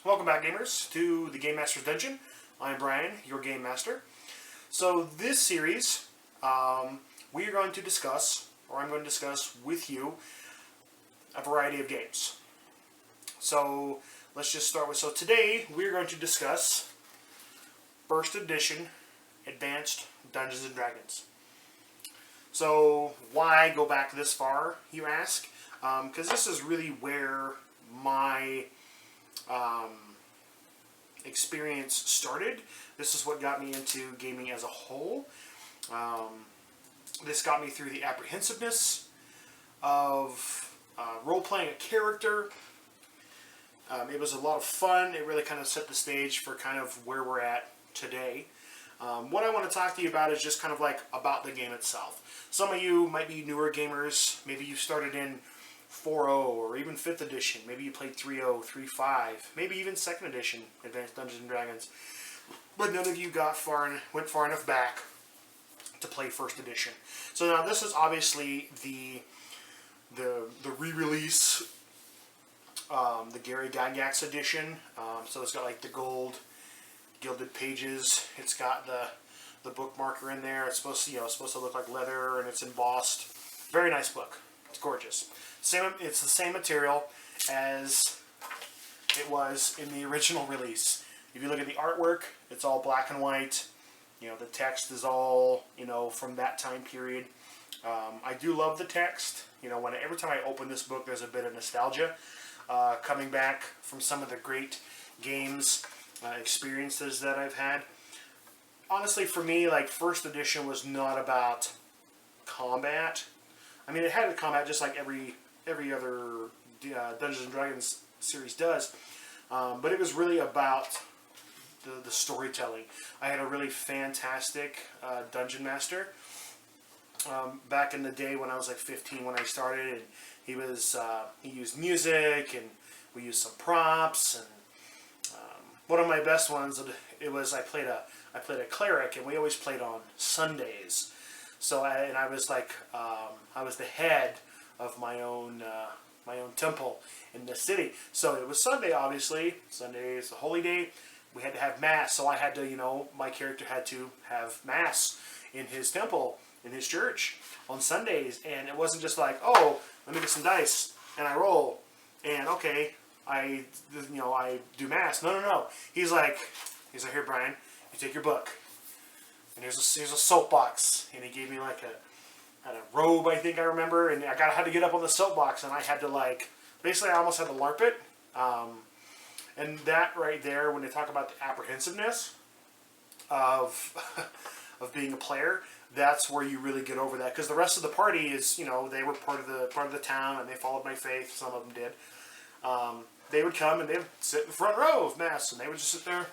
Welcome back, gamers, to the Game Master's Dungeon. I'm Brian, your Game Master. So this series, we are going to discuss, or I'm going to discuss with you, a variety of games. So let's just start with, so today we're going to discuss First Edition Advanced Dungeons & Dragons. So why go back this far, you ask? Because this is really where my experience started. This is what got me into gaming as a whole. This got me through the apprehensiveness of role-playing a character. It was a lot of fun. It really kind of set the stage for kind of where we're at today. What I want to talk to you about is just kind of like about the game itself. Some of you might be newer gamers. Maybe you started in 4.0 or even 5th edition. Maybe you played 3.0, 3.5, maybe even 2nd edition Advanced Dungeons & Dragons. But none of you went far enough back to play 1st edition. So now this is obviously the re-release, the Gary Gygax edition. So it's got like the gold gilded pages. It's got the bookmarker in there. It's supposed to look like leather, and it's embossed. Very nice book. It's gorgeous. It's the same material as it was in the original release. If you look at the artwork, it's all black and white. The text is all, from that time period. I do love the text. Every time I open this book, there's a bit of nostalgia coming back from some of the great games, experiences that I've had. Honestly, for me, like, 1st edition was not about combat. I mean, it had combat just like every other Dungeons & Dragons series does, but it was really about the storytelling. I had a really fantastic dungeon master back in the day when I was like 15 when I started, and he used music, and we used some props, and one of my best ones, it was I played a cleric, and we always played on Sundays. So I was like I was the head of my own temple in the city. So it was Sunday, obviously. Sunday is the holy day. We had to have mass. So I had to, my character had to have mass in his temple, in his church on Sundays. And it wasn't just like, oh, let me get some dice and I roll and okay, I do mass. No. He's like, here, Brian, you take your book. And here's a soapbox, and he gave me like a robe, I think I remember, and I had to get up on the soapbox, and I had to basically I almost had to LARP it, and that right there, when they talk about the apprehensiveness of of being a player, that's where you really get over that, because the rest of the party is, they were part of the town, and they followed my faith. Some of them did. They would come and they would sit in the front row of mass, and they would just sit there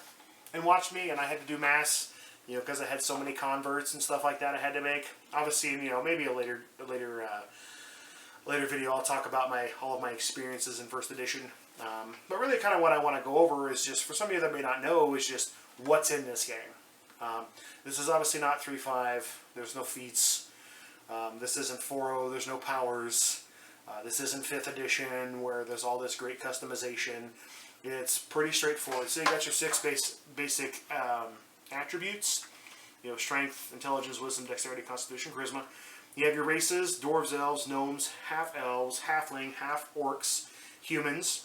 and watch me, and I had to do mass. Because I had so many converts and stuff like that I had to make. Obviously, maybe a later video I'll talk about all of my experiences in 1st edition. But really kind of what I want to go over is just, for some of you that may not know, is just what's in this game. This is obviously not 3.5. There's no feats. This isn't 4.0. There's no powers. This isn't 5th edition where there's all this great customization. It's pretty straightforward. So you got your 6 basic attributes, strength, intelligence, wisdom, dexterity, constitution, charisma. You have your races: dwarves, elves, gnomes, half-elves, halfling, half-orcs, humans.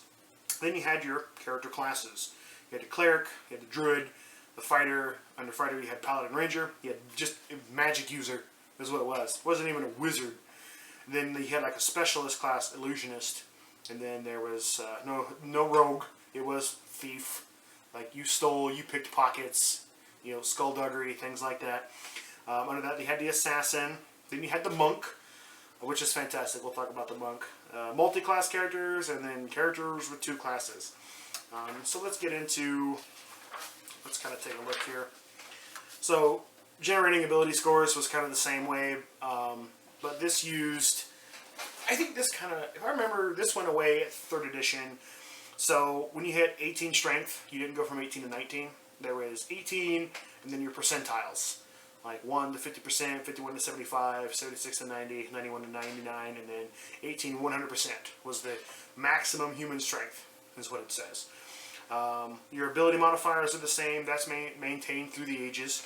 Then you had your character classes. You had the cleric, you had the druid, the fighter. Under fighter you had paladin, ranger. You had just a magic user, is what it was. It wasn't even a wizard. And then you had like a specialist class, illusionist. And then there was no rogue. It was thief. Like you stole, you picked pockets. Skullduggery, things like that. Under that, you had the assassin. Then you had the monk, which is fantastic. We'll talk about the monk. Multi-class characters, and then characters with 2 classes. So let's kind of take a look here. So generating ability scores was kind of the same way, but this used, I think this kind of, if I remember, this went away at 3rd edition. So when you hit 18 strength, you didn't go from 18 to 19. There was 18, and then your percentiles, like 1 to 50%, 51 to 75, 76 to 90, 91 to 99, and then 18, 100% was the maximum human strength, is what it says. Your ability modifiers are the same. That's maintained through the ages.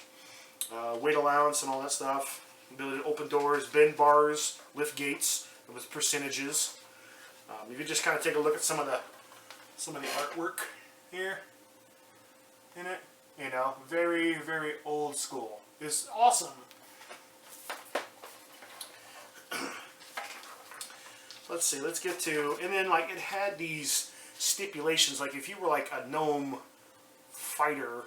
Weight allowance and all that stuff. Ability to open doors, bend bars, lift gates with percentages. You can just kind of take a look at some of the artwork here in it. You know, very, very old school. It's awesome. Let's see, let's get to, and then like it had these stipulations, like if you were like a gnome fighter,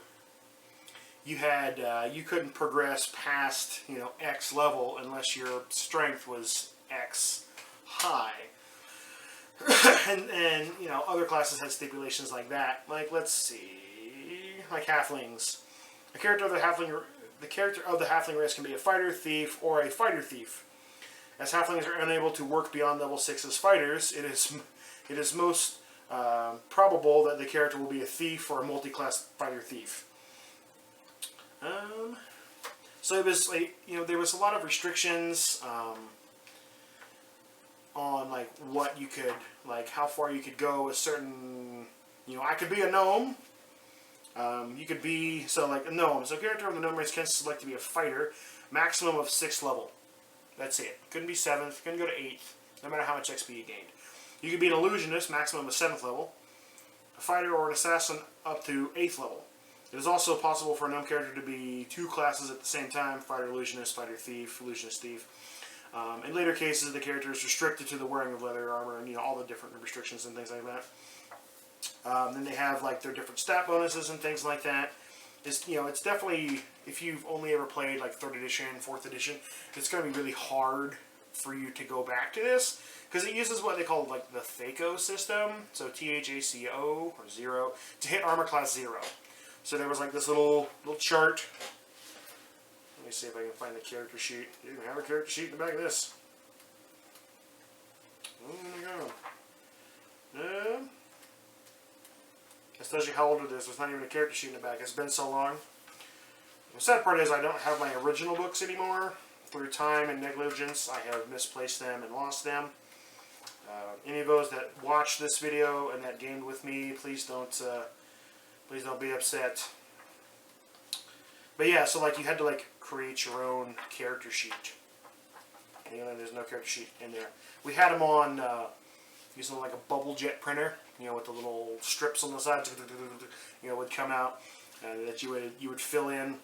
you had, you couldn't progress past, you know, X level unless your strength was X high. and you know, other classes had stipulations like that. Like, let's see, like halflings. The character of the halfling race can be a fighter, thief, or a fighter thief. As halflings are unable to work beyond level 6 as fighters, it is most probable that the character will be a thief or a multi-class fighter thief. So it was like, you know, there was a lot of restrictions on like what you could, like how far you could go with certain, you know, I could be a gnome. You could be, so like a gnome. So a character of the gnome race can select to be a fighter, maximum of 6th level. That's it. Couldn't be 7th, couldn't go to 8th, no matter how much XP you gained. You could be an illusionist, maximum of 7th level, a fighter or an assassin up to 8th level. It is also possible for a gnome character to be 2 classes at the same time, fighter illusionist, fighter thief, illusionist thief. In later cases, the character is restricted to the wearing of leather armor and, you know, all the different restrictions and things like that. Then they have like their different stat bonuses and things like that. It's, you know, it's definitely, if you've only ever played like 3rd edition, 4th edition, it's going to be really hard for you to go back to this, because it uses what they call like the THACO system, so THACO or 0, to hit armor class 0. So there was like this little chart. Let me see if I can find the character sheet. You can have a character sheet in the back of this. Oh my god. This tells you how old it is. There's not even a character sheet in the back. It's been so long. The sad part is I don't have my original books anymore. Through time and negligence, I have misplaced them and lost them. Any of those that watch this video and that gamed with me, please don't be upset. But yeah, so like you had to like create your own character sheet. You know, there's no character sheet in there. We had them on using like a bubble jet printer, you know, with the little strips on the sides, you know, would come out that you would fill in.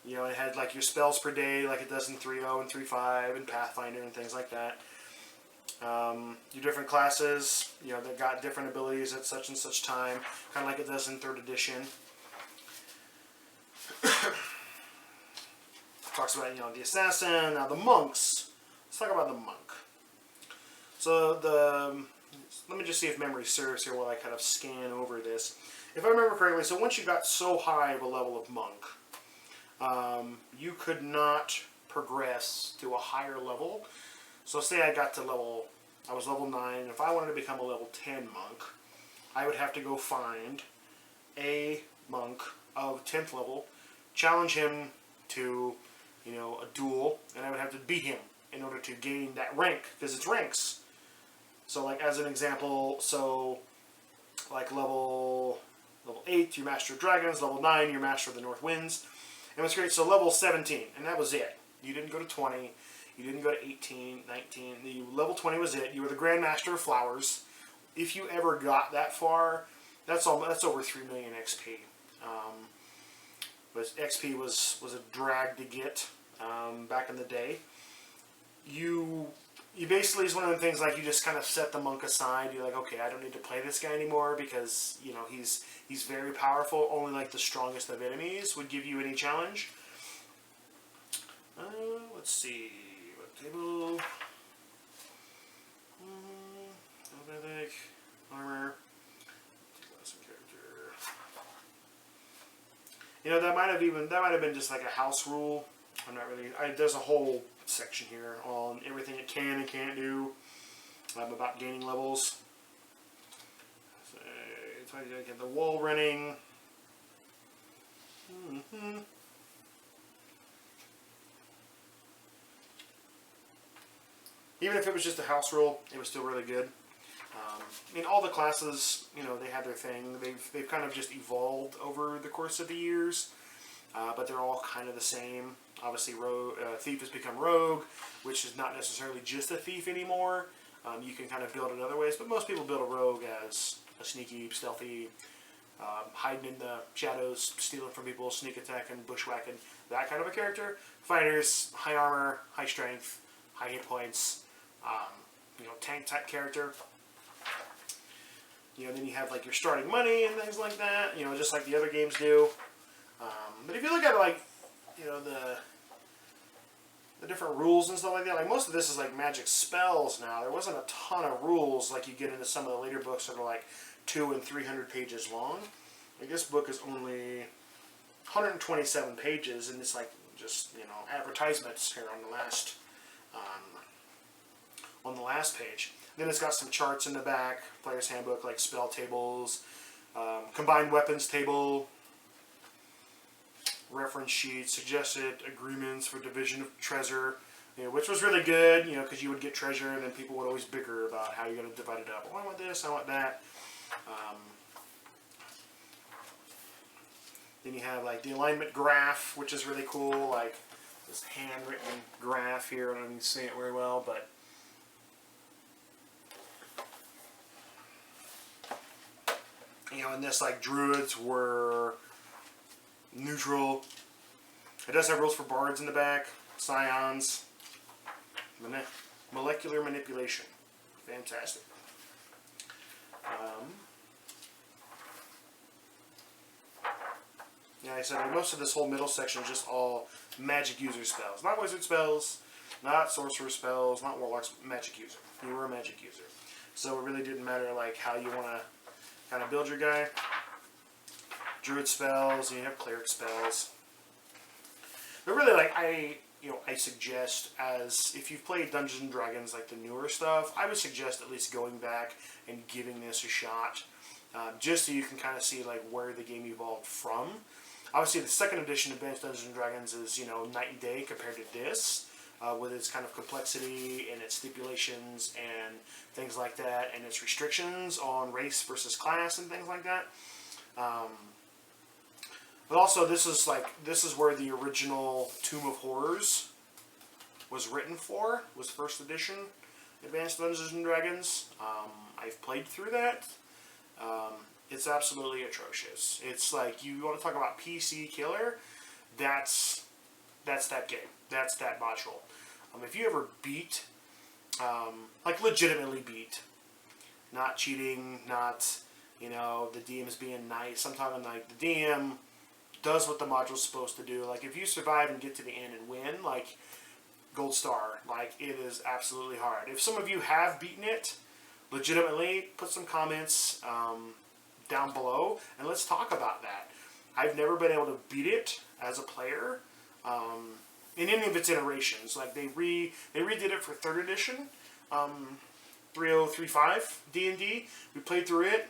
You know, it had like your spells per day, like it does in 3.0 and 3.5 and Pathfinder and things like that. Your different classes, you know, that got different abilities at such and such time, kind of like it does in 3rd edition. Talks about, you know, the assassin. Now the monks. Let's talk about the monk. So let me just see if memory serves here while I kind of scan over this. If I remember correctly, so once you got so high of a level of monk, you could not progress to a higher level. So say I was level 9, if I wanted to become a level 10 monk, I would have to go find a monk of 10th level, challenge him to, you know, a duel, and I would have to beat him in order to gain that rank, because it's ranks. So like as an example, so like level 8, you're Master of Dragons, level 9, you're Master of the North Winds. And what's great, so level 17, and that was it. You didn't go to 20, you didn't go to 18, 19, level 20 was it. You were the Grand Master of Flowers. If you ever got that far, that's over 3 million XP. But XP was a drag to get back in the day. You basically, it's one of the things, like, you just kind of set the monk aside. You're like, okay, I don't need to play this guy anymore because, you know, he's very powerful. Only like the strongest of enemies would give you any challenge. Let's see, what table? Athletic, armor, character. You know, that might have been just like a house rule. I'm not really. There's a whole section here on everything it can and can't do about gaining levels. So, it's like I get the wall running. Even if it was just a house rule, it was still really good. I mean, all the classes, you know, they have their thing. They've kind of just evolved over the course of the years, but they're all kind of the same. Obviously, Thief has become Rogue, which is not necessarily just a thief anymore. You can kind of build it other ways, but most people build a Rogue as a sneaky, stealthy, hiding in the shadows, stealing from people, sneak attacking, bushwhacking, that kind of a character. Fighters, high armor, high strength, high hit points, you know, tank type character. You know, then you have like your starting money and things like that, you know, just like the other games do. But if you look at it, like, you know, the different rules and stuff like that, like most of this is like magic spells now. There wasn't a ton of rules like you get into some of the later books that are like 200 and 300 pages long. Like this book is only 127 pages, and it's like just, you know, advertisements here on the last page. Then it's got some charts in the back, player's handbook, like spell tables, combined weapons table, reference sheets, suggested agreements for division of treasure, you know, which was really good, you know, because you would get treasure and then people would always bicker about how you're going to divide it up. Oh, I want this, I want that. Then you have like the alignment graph, which is really cool, like this handwritten graph here. I don't even see it very well, but you know, in this, like, druids were neutral. It does have rules for bards in the back, scions, molecular manipulation. Fantastic. Yeah, like I said, most of this whole middle section is just all magic user spells. Not wizard spells, not sorcerer spells, not warlocks, magic user. You were a magic user. So it really didn't matter, like, how you want to kind of build your guy. Druid spells, you have cleric spells. But really, like, I suggest, as if you've played Dungeons and Dragons, like the newer stuff, I would suggest at least going back and giving this a shot, just so you can kind of see like where the game evolved from. Obviously, the second edition of Advanced Dungeons and Dragons is, you know, night and day compared to this, with its kind of complexity and its stipulations and things like that, and its restrictions on race versus class and things like that. But also, this is where the original Tomb of Horrors was written for, was first edition Advanced Dungeons and Dragons. I've played through that. It's absolutely atrocious. It's like, you want to talk about PC killer, that's that game. That's that module. If you ever beat, like legitimately beat, not cheating, not, you know, the DM's being nice. I'm talking like the DM does what the module's supposed to do. Like, if you survive and get to the end and win, like, gold star. Like, it is absolutely hard. If some of you have beaten it, legitimately, put some comments down below, and let's talk about that. I've never been able to beat it as a player in any of its iterations. Like, they redid it for 3rd edition, 3035 D&D. We played through it.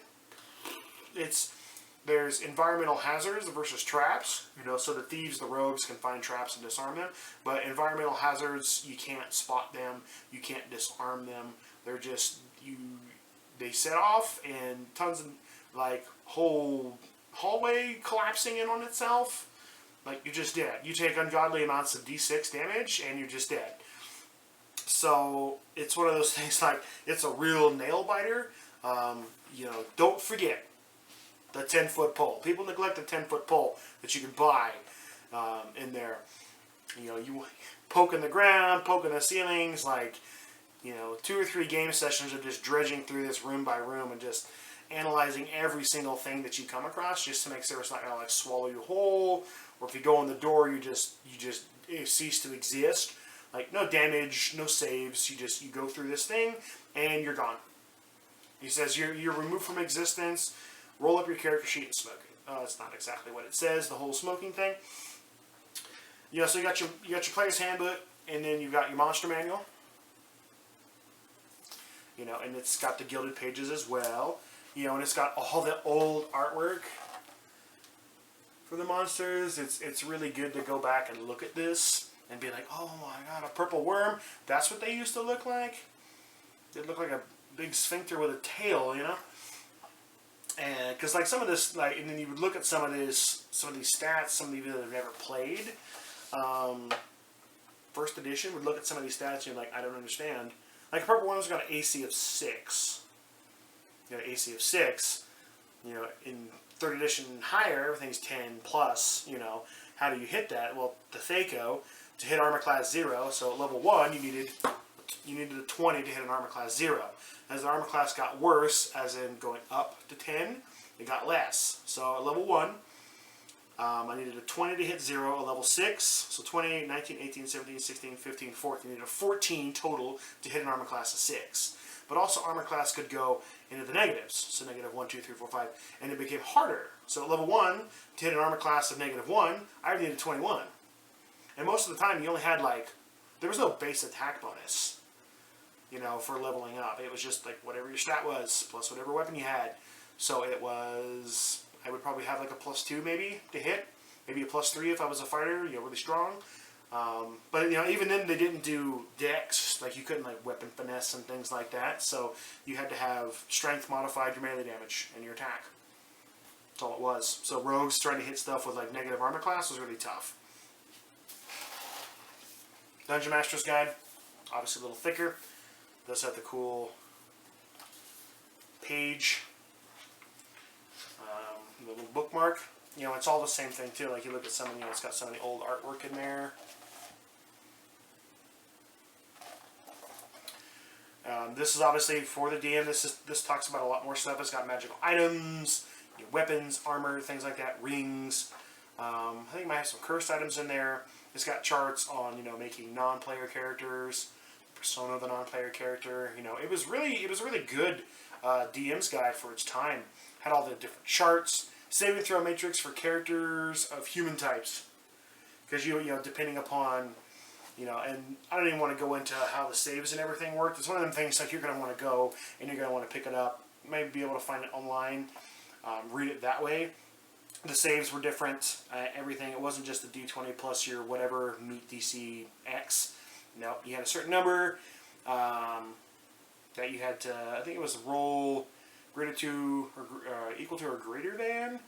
There's environmental hazards versus traps, you know, so the thieves, the rogues can find traps and disarm them. But environmental hazards, you can't spot them, you can't disarm them. They're just, they set off, and tons of, like, whole hallway collapsing in on itself. Like, you're just dead. You take ungodly amounts of D6 damage, and you're just dead. So, it's one of those things, like, it's a real nail biter. You know, don't forget the 10-foot pole. People neglect the 10-foot pole that you can buy in there. You know, you poking the ground, poking the ceilings, like, you know, 2 or 3 game sessions of just dredging through this room by room and just analyzing every single thing that you come across, just to make sure it's not gonna like swallow you whole, or if you go in the door, you just cease to exist. Like, no damage, no saves. You go through this thing and you're gone. He says you're removed from existence. Roll up your character sheet and smoke it. That's not exactly what it says, the whole smoking thing. You know, so you got your player's handbook, and then you've got your monster manual. You know, and it's got the gilded pages as well. You know, and it's got all the old artwork for the monsters. It's really good to go back and look at this and be like, oh my god, a purple worm. That's what they used to look like. They look like a big sphincter with a tail, you know. And because like some of this, like, and then you would look at some of these stats, some of these that have never played. First edition would look at some of these stats and you're like, I don't understand. Like Purple One's got an AC of 6. You know, AC of 6. You know, in 3rd edition and higher, everything's 10 plus. You know, how do you hit that? Well, the Thaco, to hit armor class 0, so at level 1 you needed a 20 to hit an armor class 0. As the armor class got worse, as in going up to 10, it got less. So at level 1, I needed a 20 to hit 0 at level 6. So 20, 19, 18, 17, 16, 15, 14. I needed a 14 total to hit an armor class of 6. But also armor class could go into the negatives. So negative 1, 2, 3, 4, 5. And it became harder. So at level 1, to hit an armor class of negative 1, I already needed 21. And most of the time you only had like, there was no base attack bonus, you know, for leveling up. It was just like whatever your stat was, plus whatever weapon you had. So it was, I would probably have like a +2 maybe to hit, maybe a +3 if I was a fighter, you know, really strong. But you know, even then they didn't do dex, like you couldn't like weapon finesse and things like that. So you had to have strength modified your melee damage and your attack. That's all it was. So rogues trying to hit stuff with like negative armor class was really tough. Dungeon Master's Guide, obviously a little thicker. Does have the cool page, the little bookmark. You know, it's all the same thing too. Like you look at some, you know, it's got some of the old artwork in there. This is obviously for the DM. This talks about a lot more stuff. It's got magical items, you know, weapons, armor, things like that, rings. I think it might have some cursed items in there. It's got charts on, you know, making non-player characters, persona of the non-player character. You know, it was really good DM's guide for its time. Had all the different charts, saving throw matrix for characters of human types, because you know, depending upon, you know, and I don't even want to go into how the saves and everything worked. It's one of them things like you're going to want to go and you're going to want to pick it up, maybe be able to find it online, read it that way. The saves were different, everything. It wasn't just the D20 plus your whatever meet DC X. No, you had a certain number that you had to, I think it was roll greater to or equal to or greater than.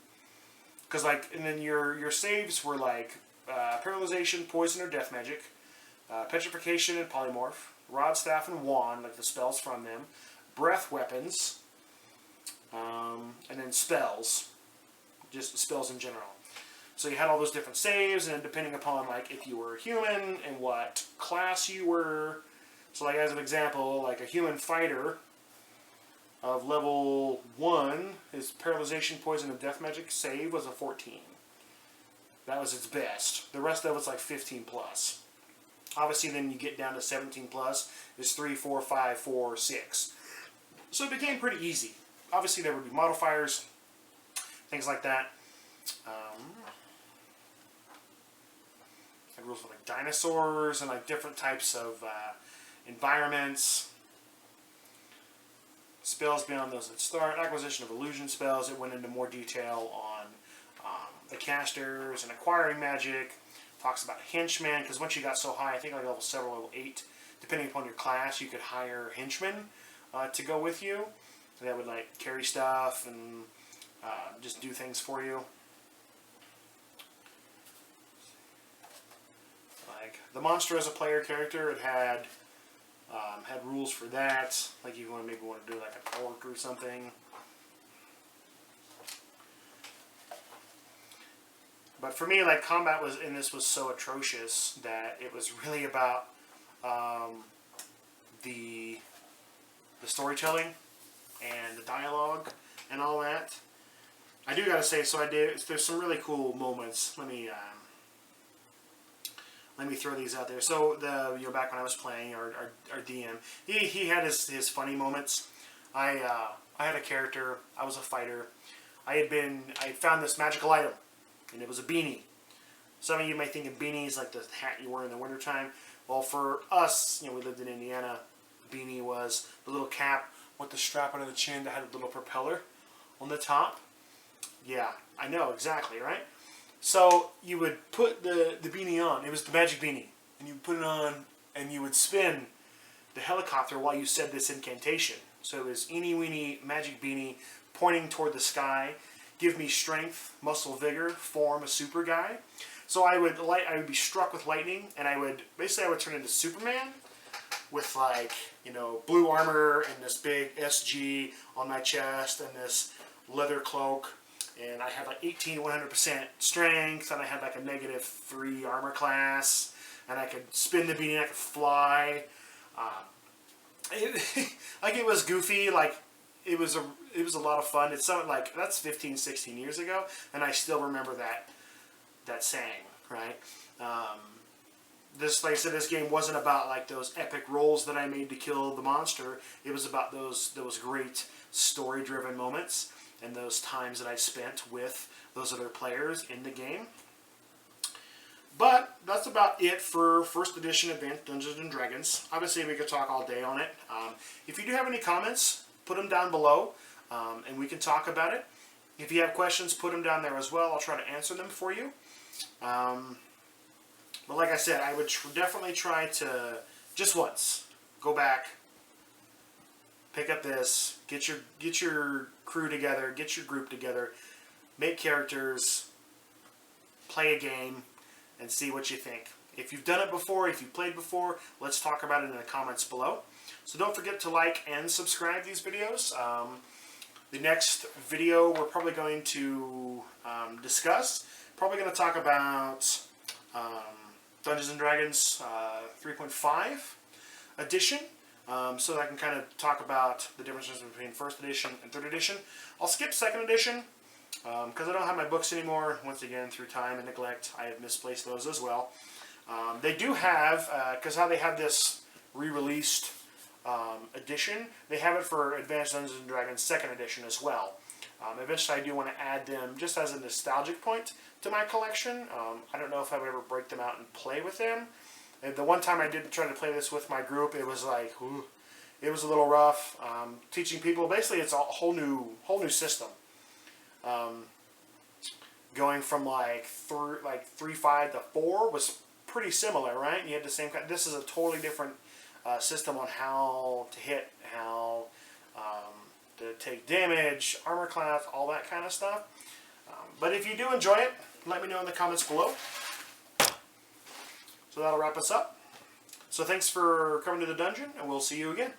Because like, and then your saves were like paralyzation, poison, or death magic, petrification and polymorph, rod, staff, and wand, like the spells from them, breath weapons, and then spells. Just spells in general. So you had all those different saves, and depending upon like if you were human and what class you were. So like as an example, like a human fighter of level 1, his paralyzation, poison, and death magic save was a 14. That was its best. The rest of it's like 15 plus. Obviously then you get down to 17 plus is 3, 4, 5, 4, 6. So it became pretty easy. Obviously there would be modifiers, things like that. Like rules for like dinosaurs and like different types of environments. Spells beyond those that start. Acquisition of illusion spells. It went into more detail on the casters and acquiring magic. Talks about henchmen, because once you got so high, I think like level 7 or level 8, depending upon your class, you could hire henchmen to go with you. So that would like carry stuff and just do things for you. Like the monster as a player character, it had rules for that. Like you maybe want to do like an orc or something. But for me, like combat was in this was so atrocious that it was really about the storytelling and the dialogue and all that. I do gotta say, so there's some really cool moments. Let me throw these out there. So back when I was playing, our DM, he had his funny moments. I had a character. I was a fighter. I had found this magical item, and it was a beanie. Some of you may think of beanies like the hat you wear in the wintertime. Well, for us, we lived in Indiana. Beanie was the little cap with the strap under the chin that had a little propeller on the top. Yeah, I know, exactly, right? So you would put the beanie on. It was the magic beanie. And you would put it on, and you would spin the helicopter while you said this incantation. So it was eeny weeny magic beanie pointing toward the sky. Give me strength, muscle, vigor, form a super guy. So I would be struck with lightning, and I would turn into Superman with, like, you know, blue armor and this big SG on my chest and this leather cloak, and I had like 100% strength, and I had like a -3 armor class, and I could spin the beanie, and I could fly. Like, it was goofy. Like, it was a lot of fun. It's something like, that's 15, 16 years ago, and I still remember that saying, right? Like I said, this game wasn't about like those epic rolls that I made to kill the monster. It was about those great story-driven moments and those times that I spent with those other players in the game. But that's about it for first edition Advanced Dungeons and Dragons. Obviously, we could talk all day on it. If you do have any comments, put them down below, and we can talk about it. If you have questions, put them down there as well. I'll try to answer them for you. But like I said, I would definitely try to, just once, go back, pick up this, get your crew together, get your group together, make characters, play a game, and see what you think. If you've done it before, if you've played before, let's talk about it in the comments below. So don't forget to like and subscribe these videos. The next video we're probably going to discuss, probably going to talk about Dungeons & Dragons 3.5 edition, so that I can kind of talk about the differences between first edition and third edition. I'll skip second edition, because I don't have my books anymore. Once again, through time and neglect, I have misplaced those as well. They do have, because how they have this re-released edition, they have it for Advanced Dungeons & Dragons 2nd edition as well. Eventually I do want to add them just as a nostalgic point to my collection. I don't know if I would ever break them out and play with them. And the one time I did try to play this with my group, it was like, ooh, it was a little rough. Teaching people, basically it's a whole new system. Going from like 3.5 to 4 was pretty similar, right? You had the same kind. This is a totally different system on how to hit, how to take damage, armor class, all that kind of stuff. But if you do enjoy it, let me know in the comments below. So that'll wrap us up. So thanks for coming to the dungeon, and we'll see you again.